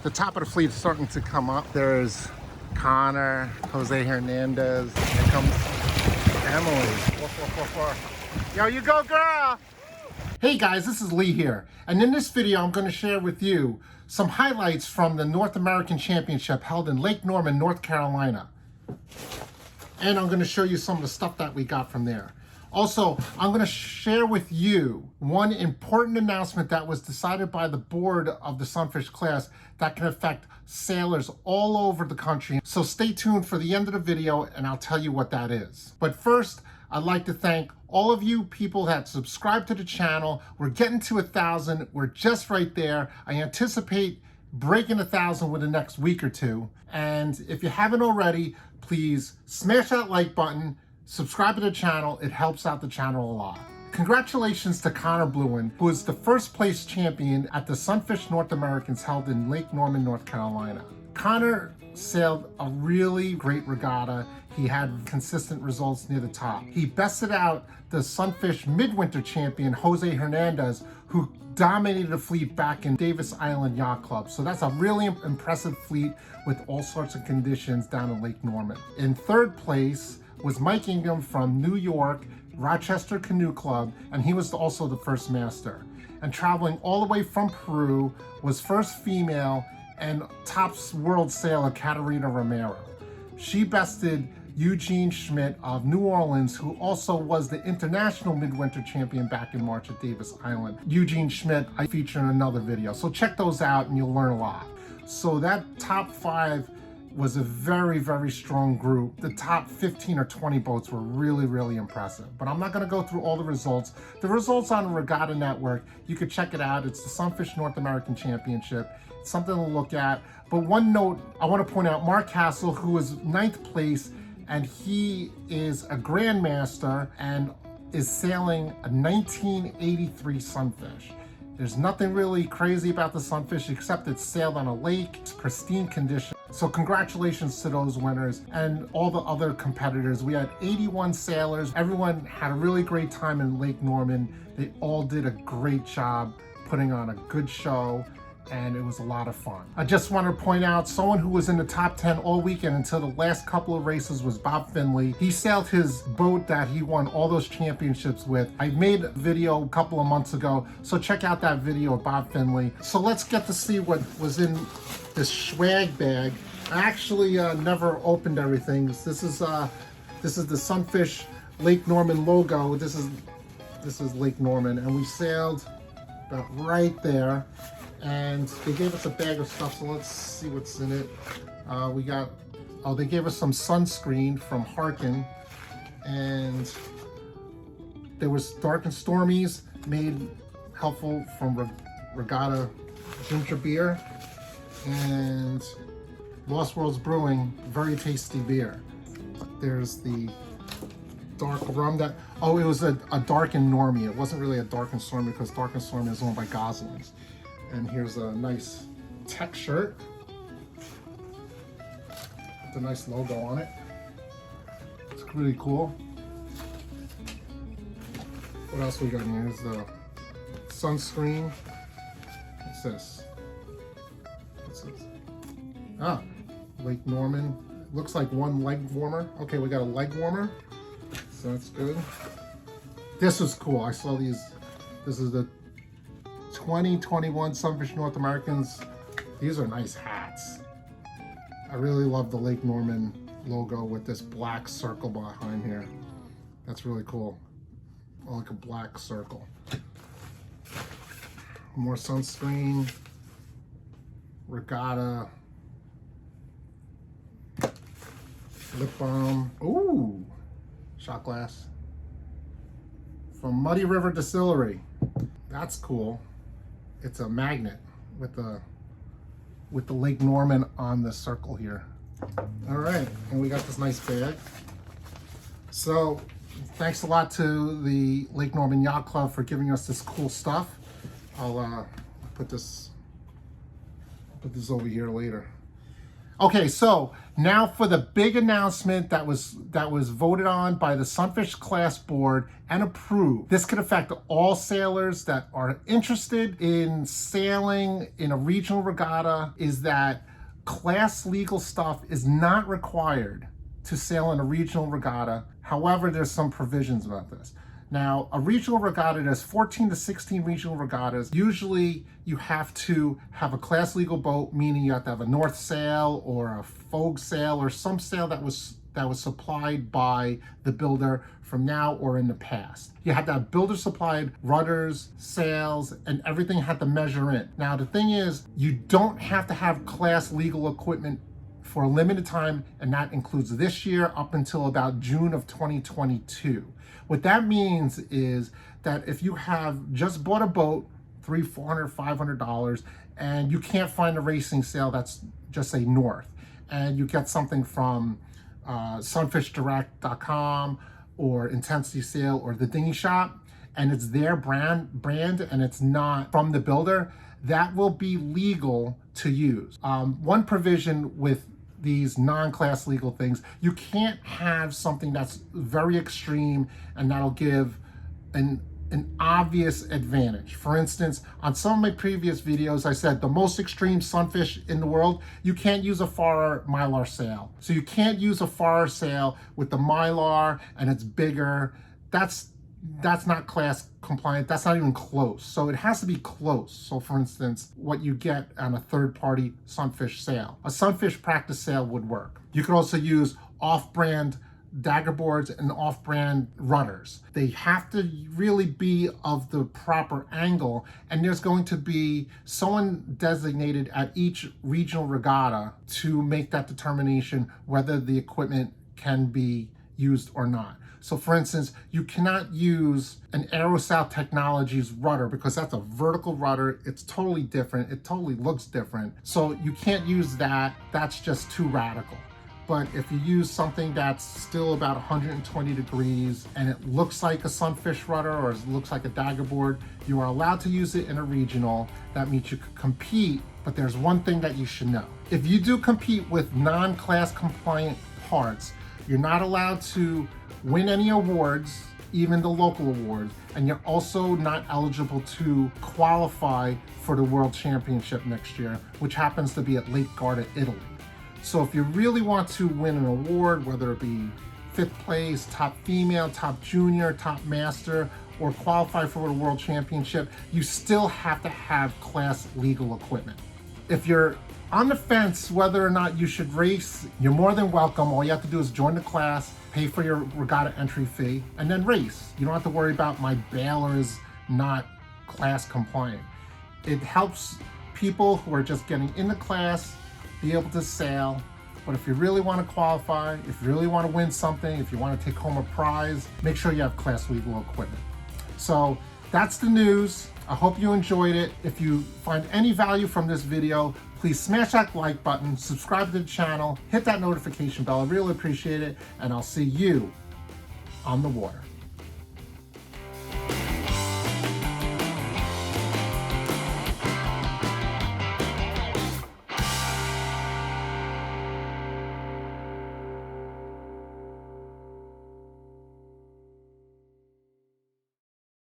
The top of the fleet is starting to come up. There's Connor, Jose Hernandez. Here comes Emily. 4. Yo, you go, girl! Hey guys, this is Lee here. And in this video, I'm going to share with you some highlights from the North American Championship held in Lake Norman, North Carolina. And I'm going to show you some of the stuff that we got from there. Also, I'm going to share with you one important announcement that was decided by the board of the Sunfish class that can affect sailors all over the country. So stay tuned for the end of the video and I'll tell you what that is. But first, I'd like to thank all of you people that subscribe to the channel. We're getting to 1,000. We're just right there. I anticipate breaking 1,000 within the next week or two. And if you haven't already, please smash that like button, subscribe to the channel. It helps out the channel a lot. Congratulations to Connor Bluen, who is the first place champion at the Sunfish North Americans held in Lake Norman, North Carolina. Connor sailed a really great regatta. He had consistent results near the top. He bested out the Sunfish Midwinter champion, Jose Hernandez, who dominated the fleet back in Davis Island Yacht Club. So that's a really impressive fleet with all sorts of conditions down in Lake Norman. In third place was Mike Ingham from New York, Rochester Canoe Club, and he was also the first master. And traveling all the way from Peru was first female and top world sailor Caterina Romero. She bested Eugene Schmidt of New Orleans, who also was the international midwinter champion back in March at Davis Island. Eugene Schmidt, I feature in another video, so check those out and you'll learn a lot. So that top 5 was a very, very strong group. The top 15 or 20 boats were really, really impressive. But I'm not gonna go through all the results. The results on the Regatta Network, you could check it out. It's the Sunfish North American Championship. It's something to look at. But one note, I wanna point out Mark Castle, who was 9th place, and he is a Grandmaster and is sailing a 1983 Sunfish. There's nothing really crazy about the Sunfish except it's sailed on a lake, it's pristine condition. So congratulations to those winners and all the other competitors. We had 81 sailors. Everyone had a really great time in Lake Norman. They all did a great job putting on a good show, and it was a lot of fun. I just want to point out someone who was in the top 10 all weekend until the last couple of races was Bob Finley. He sailed his boat that he won all those championships with. I made a video a couple of months ago, so check out that video of Bob Finley. So let's get to see what was in this swag bag. I actually never opened everything. This is the Sunfish Lake Norman logo. This is Lake Norman, and we sailed about right there. And they gave us a bag of stuff, so let's see what's in it. They gave us some sunscreen from Harkin, and there was Dark and Stormies made helpful from Regatta ginger beer, and Lost Worlds Brewing, very tasty beer. There's the dark rum that, it was a Dark and Normie. It wasn't really a Dark and Stormy because Dark and Stormy is owned by Gosling's. And here's a nice tech shirt with a nice logo on it. It's really cool. What else we got in here? Here's the sunscreen. What's this? Ah, Lake Norman. Looks like one leg warmer. Okay, we got a leg warmer, so that's good. This was cool. I saw these. This is the 2021 Sunfish North Americans. These are nice hats. I really love the Lake Norman logo with this black circle behind here. That's really cool. Like a black circle. More sunscreen. Regatta. Lip balm. Ooh! Shot glass. From Muddy River Distillery. That's cool. It's a magnet with the Lake Norman on the circle here. All right, and we got this nice bag. So thanks a lot to the Lake Norman Yacht Club for giving us this cool stuff. I'll put this over here later. Okay, so now for the big announcement that was voted on by the Sunfish Class Board and approved. This could affect all sailors that are interested in sailing in a regional regatta, is that class legal stuff is not required to sail in a regional regatta. However, there's some provisions about this. Now, a regional regatta, there's 14 to 16 regional regattas. Usually you have to have a class legal boat, meaning you have to have a north sail or a forward sail or some sail that was supplied by the builder from now or in the past. You had to have builder supplied rudders, sails, and everything had to measure in. Now, the thing is, you don't have to have class legal equipment for a limited time, and that includes this year up until about June of 2022. What that means is that if you have just bought a boat, $300, $400, $500, and you can't find a racing sail that's just say north, and you get something from sunfishdirect.com or Intensity Sail or the Dinghy Shop, and it's their brand and it's not from the builder, that will be legal to use. One provision with these non-class legal things, you can't have something that's very extreme and that'll give an obvious advantage. For instance, on some of my previous videos, I said the most extreme sunfish in the world, you can't use a Farrar Mylar sail. So you can't use a Farrar sail with the Mylar and it's bigger. That's not class compliant. That's not even close. So it has to be close. So for instance, what you get on a third-party Sunfish sail, a Sunfish practice sail would work. You could also use off-brand Daggerboards and off-brand rudders. They have to really be of the proper angle, and there's going to be someone designated at each regional regatta to make that determination whether the equipment can be used or not. So for instance, you cannot use an Aero South Technologies rudder because that's a vertical rudder. It's totally different. It totally looks different. So you can't use that. That's just too radical. But if you use something that's still about 120 degrees and it looks like a Sunfish rudder or it looks like a Daggerboard, you are allowed to use it in a regional. That means you can compete, but there's one thing that you should know. If you do compete with non-class compliant parts, you're not allowed to win any awards, even the local awards, and you're also not eligible to qualify for the World Championship next year, which happens to be at Lake Garda, Italy. So if you really want to win an award, whether it be 5th place, top female, top junior, top master, or qualify for the World Championship, you still have to have class legal equipment. If you're on the fence whether or not you should race, you're more than welcome. All you have to do is join the class, pay for your regatta entry fee, and then race. You don't have to worry about my baler is not class compliant. It helps people who are just getting in the class be able to sail. But if you really want to qualify, if you really want to win something, if you want to take home a prize, make sure you have class legal equipment. So that's the news. I hope you enjoyed it. If you find any value from this video, please smash that like button, subscribe to the channel, hit that notification bell. I really appreciate it, and I'll see you on the water.